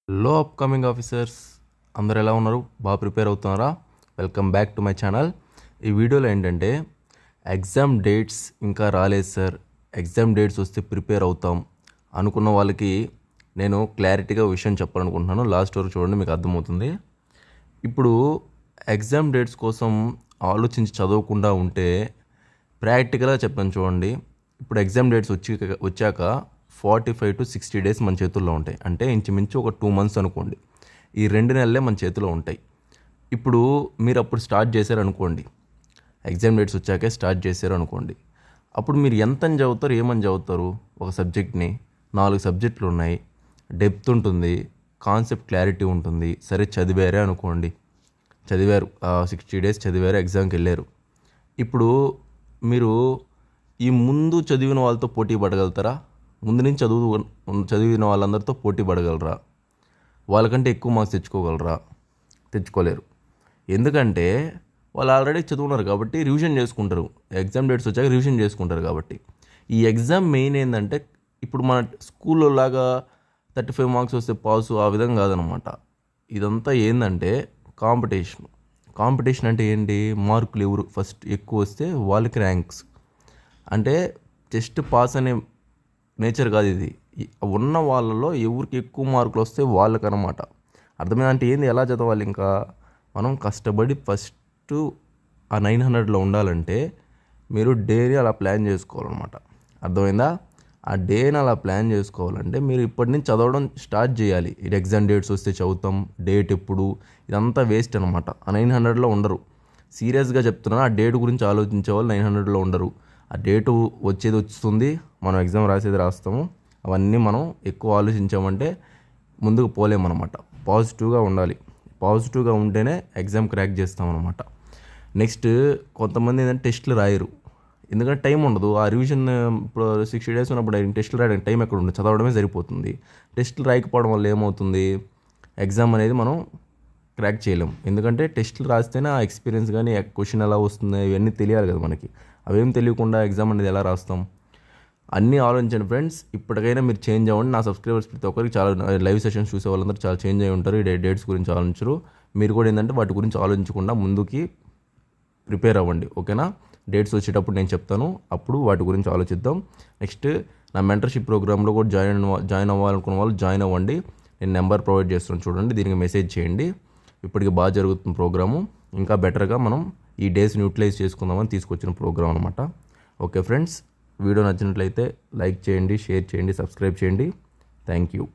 Hello upcoming officers, అందరు ఎలా ఉన్నారు? బాగా ప్రిపేర్ అవుతున్నారా? Welcome back to my channel. ఈ వీడియోలో ఏంటంటే ఎగ్జామ్ డేట్స్ ఇంకా రాలేదు సార్, ఎగ్జామ్ డేట్స్ వస్తే ప్రిపేర్ అవుతాం అనుకున్న వాళ్ళకి నేను క్లారిటీగా విషయం చెప్పాలనుకుంటున్నాను. లాస్ట్ వరకు చూడండి, మీకు అర్థమవుతుంది. ఇప్పుడు ఎగ్జామ్ డేట్స్ కోసం ఆలోచించి చదవకుండా ఉంటే ప్రాక్టికల్గా చెప్తాను చూడండి. ఇప్పుడు ఎగ్జామ్ డేట్స్ వచ్చాక 45 to 60 డేస్ మన చేతుల్లో ఉంటాయి. అంటే ఇంచుమించు ఒక 2 months అనుకోండి. ఈ 2 నెలలే మన చేతిలో ఉంటాయి. ఇప్పుడు మీరు అప్పుడు స్టార్ట్ చేశారు అనుకోండి, ఎగ్జామ్ డేట్స్ వచ్చాకే స్టార్ట్ చేశారు అనుకోండి, అప్పుడు మీరు ఎంతని చదువుతారు, ఏమని చదువుతారు? ఒక సబ్జెక్ట్ని 4 సబ్జెక్టులు ఉన్నాయి, డెప్త్ ఉంటుంది, కాన్సెప్ట్ క్లారిటీ ఉంటుంది. సరే చదివారే అనుకోండి, చదివారు 60 డేస్ చదివారు, ఎగ్జామ్కి వెళ్ళారు. ఇప్పుడు మీరు ఈ ముందు చదివిన వాళ్ళతో పోటీ పడగలుగుతారా? ముందు నుంచి చదివిన వాళ్ళందరితో పోటీ పడగలరా? వాళ్ళకంటే ఎక్కువ మార్క్స్ తెచ్చుకోగలరా? తెచ్చుకోలేరు. ఎందుకంటే వాళ్ళు ఆల్రెడీ చదువున్నారు కాబట్టి రివిజన్ చేసుకుంటారు. ఎగ్జామ్ డేట్స్ వచ్చాక రివిజన్ చేసుకుంటారు కాబట్టి. ఈ ఎగ్జామ్ మెయిన్ ఏంటంటే ఇప్పుడు మన స్కూల్లో లాగా 35 మార్క్స్ వస్తే పాసు, ఆ విధంగా కాదనమాట. ఇదంతా ఏంటంటే కాంపిటీషన్ అంటే ఏంటి? మార్కులు ఎవరు ఫస్ట్ ఎక్కువ వస్తే వాళ్ళకి ర్యాంక్స్. అంటే జస్ట్ పాస్ అనే నేచర్ కాదు ఇది. ఉన్న వాళ్ళలో ఎవరికి ఎక్కువ మార్కులు వస్తే వాళ్ళకనమాట. అర్థమైందంటే ఏంది? ఎలా చదవాలి? ఇంకా మనం కష్టపడి ఫస్ట్ ఆ 900లో ఉండాలంటే మీరు డేని అలా ప్లాన్ చేసుకోవాలన్నమాట. అర్థమైందా? ఆ డేని అలా ప్లాన్ చేసుకోవాలంటే మీరు ఇప్పటి నుంచి చదవడం స్టార్ట్ చేయాలి. ఇది ఎగ్జామ్ డేట్స్ వస్తే చదువుతాం, డేట్ ఎప్పుడు, ఇదంతా వేస్ట్ అనమాట. ఆ 900లో ఉండరు. సీరియస్గా చెప్తున్నాను, ఆ డేట్ గురించి ఆలోచించే వాళ్ళు 900లో ఉండరు. ఆ డేటు వచ్చేది వస్తుంది, మనం ఎగ్జామ్ రాసేది రాస్తాము. అవన్నీ మనం ఎక్కువ ఆలోచించామంటే ముందుకు పోలేమన్నమాట. పాజిటివ్గా ఉండాలి. పాజిటివ్గా ఉంటేనే ఎగ్జామ్ క్రాక్ చేస్తామన్నమాట. నెక్స్ట్ కొంతమంది ఏంటంటే టెస్టులు రాయరు, ఎందుకంటే టైం ఉండదు. ఆ రివిజన్ ఇప్పుడు 60 డేస్ ఉన్నప్పుడు టెస్టులు రాయడానికి టైం ఎక్కడ ఉండదు, చదవడమే సరిపోతుంది. టెస్టులు రాయకపోవడం వల్ల ఏమవుతుంది? ఎగ్జామ్ అనేది మనం క్రాక్ చేయలేం. ఎందుకంటే టెస్టులు రాస్తేనే ఆ ఎక్స్పీరియన్స్ కానీ క్వశ్చన్ ఎలా వస్తుంది ఇవన్నీ తెలియాలి కదా మనకి. అవేం తెలియకుండా ఎగ్జామ్ అనేది ఎలా రాస్తాం? అన్నీ ఆలోచించండి ఫ్రెండ్స్. ఇప్పటికైనా మీరు చేంజ్ అవ్వండి. నా సబ్స్క్రైబర్స్ ప్రతి ఒక్కరికి చాలా లైవ్ సెషన్స్ చూసే వాళ్ళందరూ చాలా చేంజ్ అయి ఉంటారు. ఈ డేట్స్ గురించి ఆలోచించరు. మీరు కూడా ఏంటంటే వాటి గురించి ఆలోచించకుండా ముందుకి ప్రిపేర్ అవ్వండి. ఓకేనా? డేట్స్ వచ్చేటప్పుడు నేను చెప్తాను, అప్పుడు వాటి గురించి ఆలోచిద్దాం. నెక్స్ట్ నా మెంటర్షిప్ ప్రోగ్రాంలో కూడా జాయిన్ అవ్వాలనుకున్న వాళ్ళు జాయిన్ అవ్వండి. నేను నెంబర్ ప్రొవైడ్ చేస్తున్నాను చూడండి, దీనికి మెసేజ్ చేయండి. ఇప్పటికి బాగా జరుగుతున్న ప్రోగ్రాము. ఇంకా బెటర్గా మనం ఈ డేస్ని యూటిలైజ్ చేసుకుందామని తీసుకొచ్చిన ప్రోగ్రామ్ అనమాట. ఓకే ఫ్రెండ్స్, వీడియో నచ్చినట్లయితే లైక్ చేయండి, షేర్ చేయండి, సబ్స్క్రైబ్ చేయండి. Thank you.